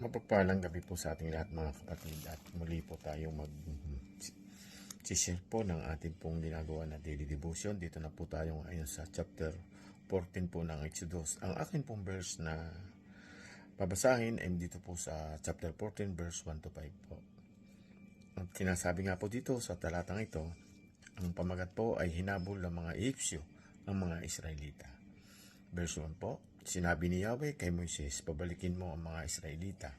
Mapagpalang gabi po sa ating lahat mga kapatid, at muli po tayong mag-share po ng ating pong ginagawa na daily devotion. Dito na po tayo ngayon sa chapter 14 po ng Exodus. Ang akin pong verse na babasahin ay dito po sa chapter 14 verse 1 to 5 po. Ang sinasabi nga po dito sa talatang ito, ang pamagat po ay hinabol ng mga Egyptyo ang mga Israelita. Verse 1 po, sinabi ni Yahweh kay Moises, pabalikin mo ang mga Israelita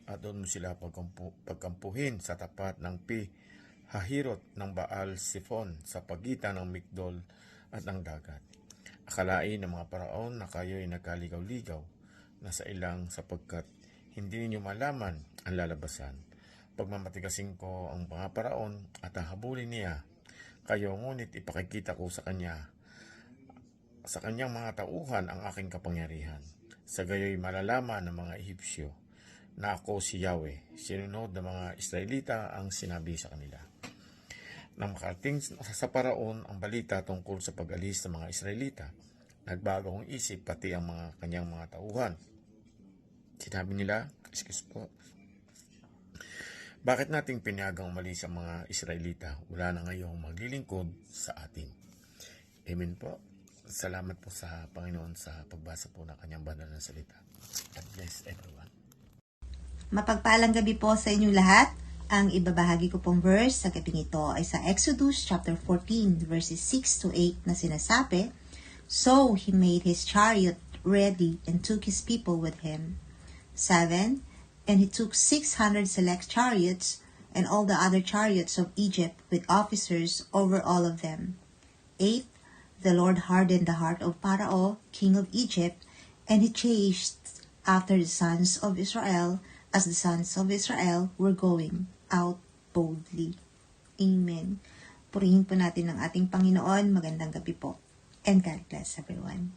at doon mo sila pagkampuhin sa tapat ng Pi-hahirot ng Baal Sifon sa pagitan ng Migdol at ng dagat. Akalain ng mga paraon na kayo'y nagkaligaw-ligaw na sa ilang sapagkat hindi ninyo malaman ang lalabasan. Pagmamatigasin ko ang mga paraon at hahabulin niya kayo, ngunit ipakikita ko sa kanyang mga tauhan ang aking kapangyarihan. Sa gayoy malalaman ng mga Ehipsyo na ako si Yahweh. Sinunod ng mga Israelita ang sinabi sa kanila. Nang makarating sa paraon ang balita tungkol sa pag-alis ng mga Israelita, nagbago ang isip pati ang kanyang mga tauhan. Sinabi nila, bakit nating pinagang umalis ang mga Israelita? Wala na ngayong maglilingkod sa atin. Amen po. Salamat po sa Panginoon sa pagbasa po ng kanyang banal na salita. God bless everyone. Mapagpalang gabi po sa inyo lahat. Ang ibabahagi ko pong verse sa gabing ito ay sa Exodus chapter 14 verses 6 to 8 na sinasabi, So he made his chariot ready and took his people with him. 7. And he took 600 select chariots and all the other chariots of Egypt with officers over all of them. 8. The Lord hardened the heart of Pharaoh, king of Egypt, and he chased after the sons of Israel as the sons of Israel were going out boldly. Amen. Purihin po natin ang ating Panginoon. Magandang gabi po. And God bless everyone.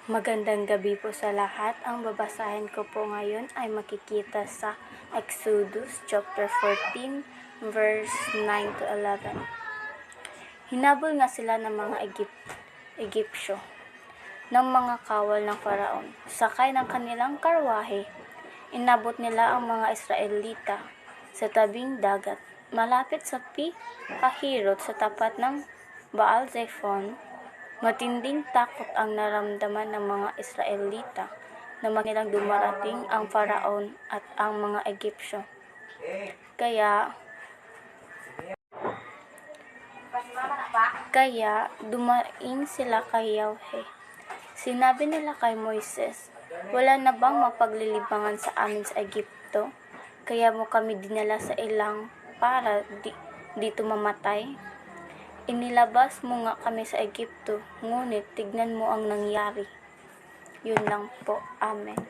Magandang gabi po sa lahat. Ang babasahin ko po ngayon ay makikita sa Exodus chapter 14 verse 9 to 11. Hinabol nga sila ng mga Egyptyo ng mga kawal ng Faraon. Sakay ng kanilang karwahe, inabot nila ang mga Israelita sa tabing dagat, malapit sa Pi-hahirot sa tapat ng Baal Zephon. Matinding takot ang naramdaman ng mga Israelita na nilang dumarating ang Faraon at ang mga Egyptyo. Kaya dumaing sila kay Yahweh. Sinabi nila kay Moises, wala na bang mapaglilibangan sa amin sa Egypto? Kaya mo kami dinala sa ilang para dito mamatay? Inilabas mo nga kami sa Egypto, ngunit tignan mo ang nangyari. Yun lang po. Amen.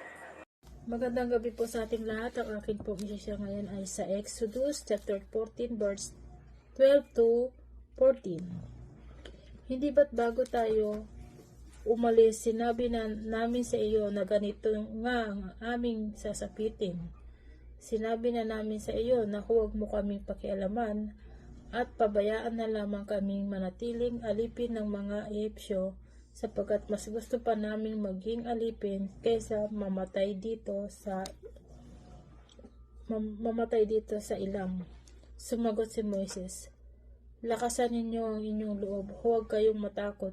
Magandang gabi po sa ating lahat. Ang aking po isisya ngayon ay sa Exodus chapter 14 verse 12 to 14. Hindi ba't bago tayo umalis, sinabi na namin sa iyo na ganito nga ang aming sasapitin. Sinabi na namin sa iyo na huwag mo kaming pakialaman at pabayaan na lamang kaming manatiling alipin ng mga Ehipsyo, sapagkat mas gusto pa naming maging alipin kaysa mamatay dito sa ilang. Sumagot si Moises, lakasan ninyo ang inyong loob, huwag kayong matakot.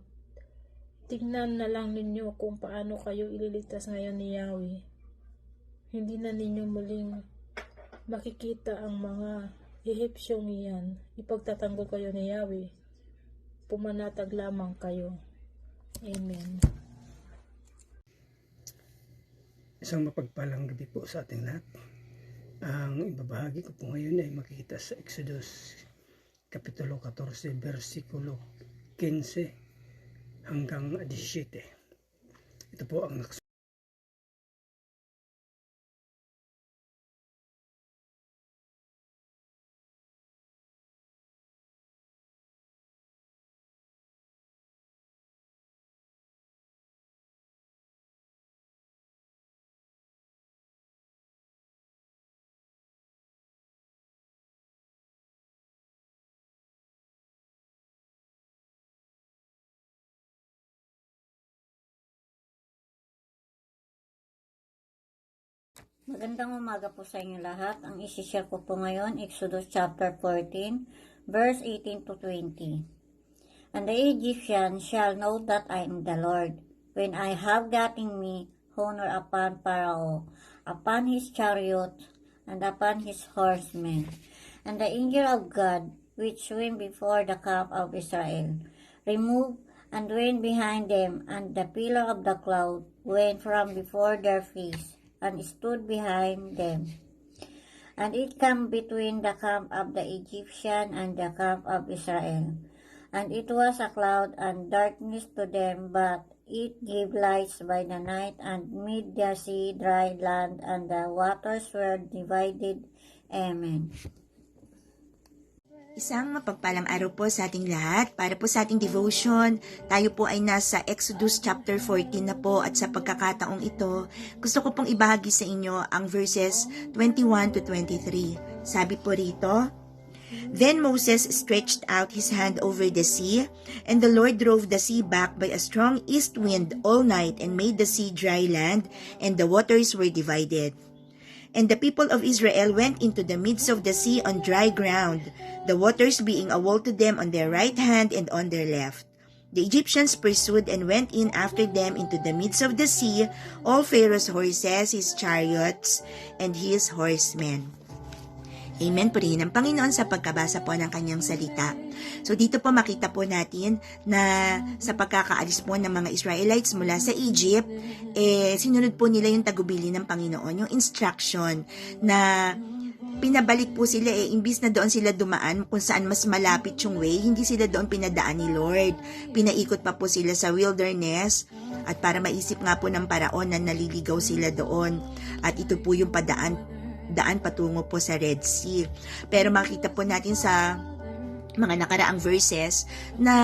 Tingnan na lang ninyo kung paano kayo ililigtas ngayon ni Yahweh. Hindi na ninyo muling makikita ang mga Ehipsyong iyan. Ipagtatanggol kayo ni Yahweh. Pumanatag lamang kayo. Amen. Isang mapagpalang gabi po sa ating lahat. Ang ibabahagi ko po ngayon ay makikita sa Exodus Kapitulo 14, versikulo 15 hanggang 17. Ito po ang Magandang umaga po sa inyo lahat. Ang isi-share ko po ngayon, Exodus chapter 14, verse 18 to 20. And the Egyptians shall know that I am the Lord, when I have gotten me honor upon Pharaoh, upon his chariot, and upon his horsemen. And the angel of God, which went before the camp of Israel, removed and went behind them, and the pillar of the cloud went from before their face, and stood behind them. And it came between the camp of the Egyptian and the camp of Israel. And it was a cloud and darkness to them, but it gave lights by the night, and made the sea dry land, and the waters were divided. Amen. Isang mapagpalang araw po sa ating lahat. Para po sa ating devotion, tayo po ay nasa Exodus chapter 14 na po, at sa pagkakataong ito, gusto ko pong ibahagi sa inyo ang verses 21 to 23. Sabi po rito, Then Moses stretched out his hand over the sea, and the Lord drove the sea back by a strong east wind all night, and made the sea dry land, and the waters were divided. And the people of Israel went into the midst of the sea on dry ground, the waters being a wall to them on their right hand and on their left. The Egyptians pursued and went in after them into the midst of the sea, all Pharaoh's horses, his chariots, and his horsemen. Amen po rin ang Panginoon sa pagkabasa po ng kanyang salita. So dito po makita po natin na sa pagkakaalis po ng mga Israelites mula sa Egypt, sinunod po nila yung tagubili ng Panginoon, yung instruction na pinabalik po sila, imbis na doon sila dumaan kung saan mas malapit yung way, hindi sila doon pinadaan ni Lord. Pinaikot pa po sila sa wilderness, at para maisip nga po ng paraon na naliligaw sila doon. At ito po yung daan patungo po sa Red Sea. Pero makita po natin sa mga nakaraang verses na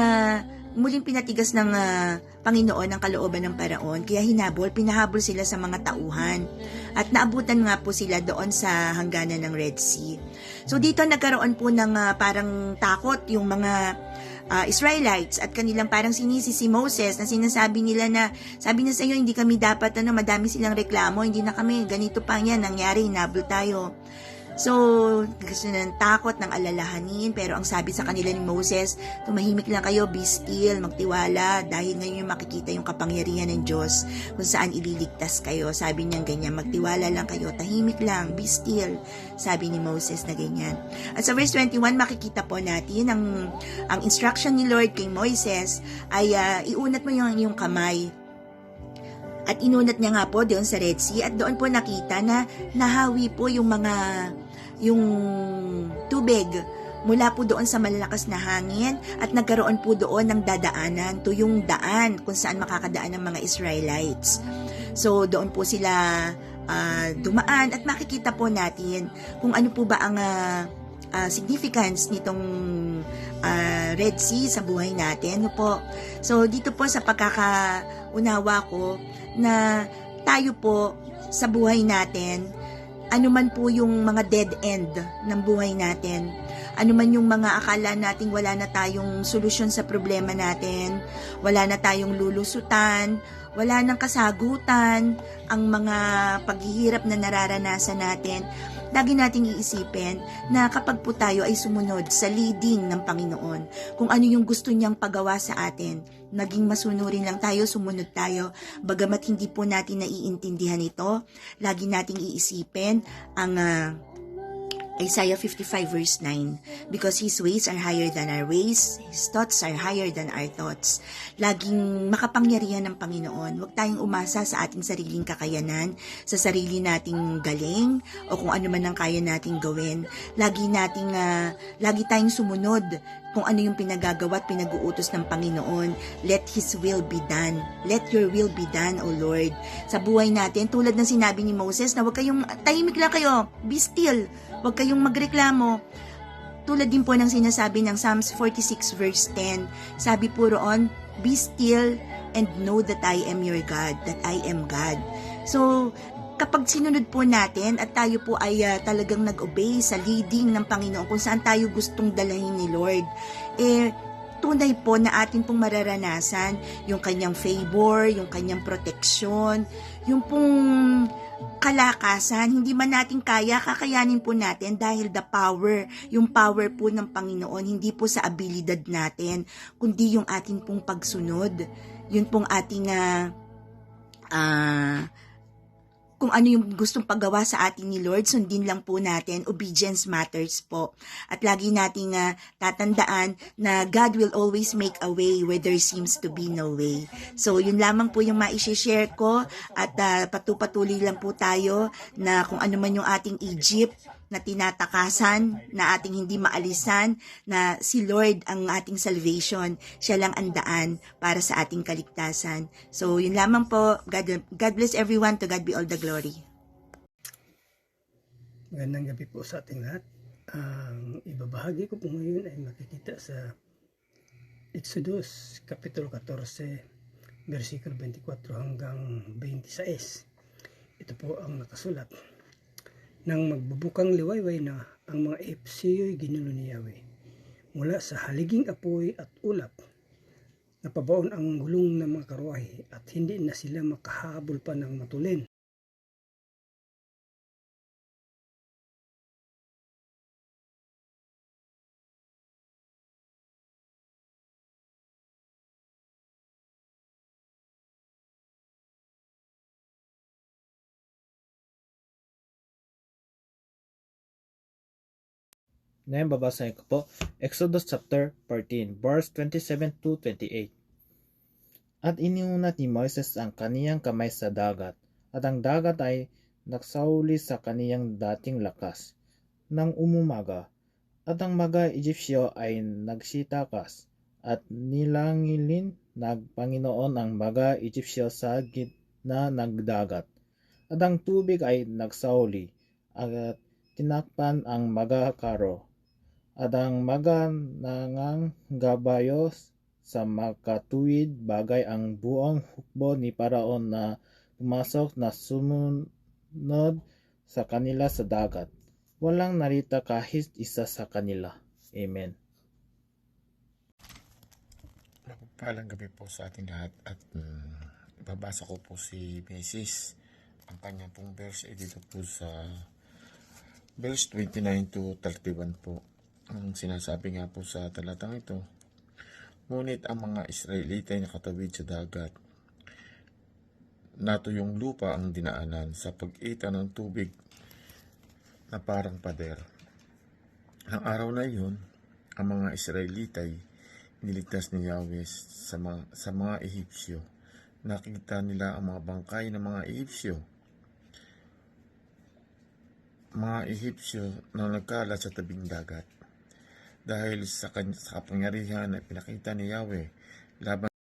muling pinatigas ng Panginoon ang kalooban ng paraon, kaya pinahabol sila sa mga tauhan, at naabutan nga po sila doon sa hangganan ng Red Sea. So dito nagkaroon po ng parang takot yung mga Israelites, at kanilang parang sinisi si Moses, na sinasabi nila na, sabi na sa iyo, hindi kami dapat, madami silang reklamo, hindi na kami, ganito pa yan, nangyari, hinabol tayo. So, gusto ng takot, ng alalahanin, pero ang sabi sa kanila ni Moses, tumahimik lang kayo, be still, magtiwala, dahil ngayon yung makikita yung kapangyarihan ng Diyos kung saan ililigtas kayo. Sabi niya ganyan, magtiwala lang kayo, tahimik lang, be still, sabi ni Moses na ganyan. At sa verse 21, makikita po natin ang instruction ni Lord kay Moises ay iunat mo yung kamay. At inunat niya nga po doon sa Red Sea, at doon po nakita na nahawi po yung tubig mula po doon sa malalakas na hangin, at nagkaroon po doon ng dadaanan, to yung daan kung saan makakadaan ng mga Israelites. So doon po sila dumaan, at makikita po natin kung ano po ba ang significance nitong Red Sea sa buhay natin. Po. So dito po sa pagkakaunawa ko na tayo po sa buhay natin, ano man po yung mga dead end ng buhay natin, ano man yung mga akala nating wala na tayong solusyon sa problema natin, wala na tayong lulusutan, wala nang kasagutan, ang mga paghihirap na nararanasan natin, lagi nating iisipin na kapag po tayo ay sumunod sa leading ng Panginoon, kung ano yung gusto niyang pagawa sa atin, naging masunurin lang tayo, sumunod tayo, bagamat hindi po natin naiintindihan ito, lagi nating iisipin ang Isaiah 55 verse 9, because His ways are higher than our ways, His thoughts are higher than our thoughts. Laging makapangyarihan ng Panginoon. Huwag tayong umasa sa ating sariling kakayanan, sa sarili nating galing, o kung ano man ang kaya nating gawin. Lagi tayong sumunod kung ano yung pinagagawa at pinag-uutos ng Panginoon. Let His will be done. Let your will be done, O Lord. Sa buhay natin, tulad ng sinabi ni Moses, na huwag kayong, tahimik lang kayo, be still, huwag kayong magreklamo. Tulad din po ng sinasabi ng Psalms 46 verse 10, sabi po roon, be still and know that I am your God, that I am God. So, kapag sinunod po natin at tayo po ay talagang nag-obey sa leading ng Panginoon kung saan tayo gustong dalahin ni Lord, tunay po na atin pong mararanasan yung kanyang favor, yung kanyang proteksyon, yung pong kalakasan. Hindi man natin kaya, kakayanin po natin dahil yung power po ng Panginoon, hindi po sa abilidad natin, kundi yung ating pong pagsunod. Yun pong ating kung ano yung gustong paggawa sa atin ni Lord, sundin lang po natin. Obedience matters po. At lagi nating tatandaan na God will always make a way where there seems to be no way. So, yun lamang po yung ma-share ko at patupatuloy lang po tayo na kung ano man yung ating Egypt na tinatakasan, na ating hindi maalisan, na si Lord ang ating salvation. Siya lang ang daan para sa ating kaligtasan. So, yun lamang po. God bless everyone. To God be all the glory. Magandang gabi po sa ating lahat. Ang ibabahagi ko po ngayon ay makikita sa Exodus Kapitulo 14, versikulo 24 hanggang 26. Ito po ang nakasulat. Nang magbubukang liwayway na, ang mga Efesio'y ginulo ni Yahweh. Mula sa haliging apoy at ulap, napabaon ang gulong ng mga karwahe at hindi na sila makahabol pa ng matulin. Ngayon babasahin ko po, Exodus chapter 14, verse 27 to 28. At iniunat ni Moises ang kaniyang kamay sa dagat, at ang dagat ay nagsauli sa kaniyang dating lakas. Nang umumaga, at ang mga Egyptyo ay nagsitakas, at nilangilin ng Panginoon ang mga Egyptyo sa gitna ng dagat. At ang tubig ay nagsauli, at tinakpan ang mga karo. At ang mga nanganggabayo sa makatuwid bagay ang buong hukbo ni Paraon na pumasok na sumunod sa kanila sa dagat. Walang narita kahit isa sa kanila. Amen. Mapagpalang gabi po sa ating lahat at babasa ko po si Mrs. Ang kanyang pong verse ay dito po sa verse 29 to 31 po. Ang sinasabi nga po sa talatang ito, ngunit ang mga Israelita ay nakatawid sa dagat. Natuyong lupa ang dinaanan sa pag-ita ng tubig na parang pader. Ang araw na iyon, ang mga Israelita ay niligtas ni Yahweh sa mga Ehipsyo. Nakita nila ang mga bangkay ng mga Ehipsyo. Mga Ehipsyo na nagkalat sa tabing dagat. Dahil sa kapangyarihan na pinakita ni Yahweh laban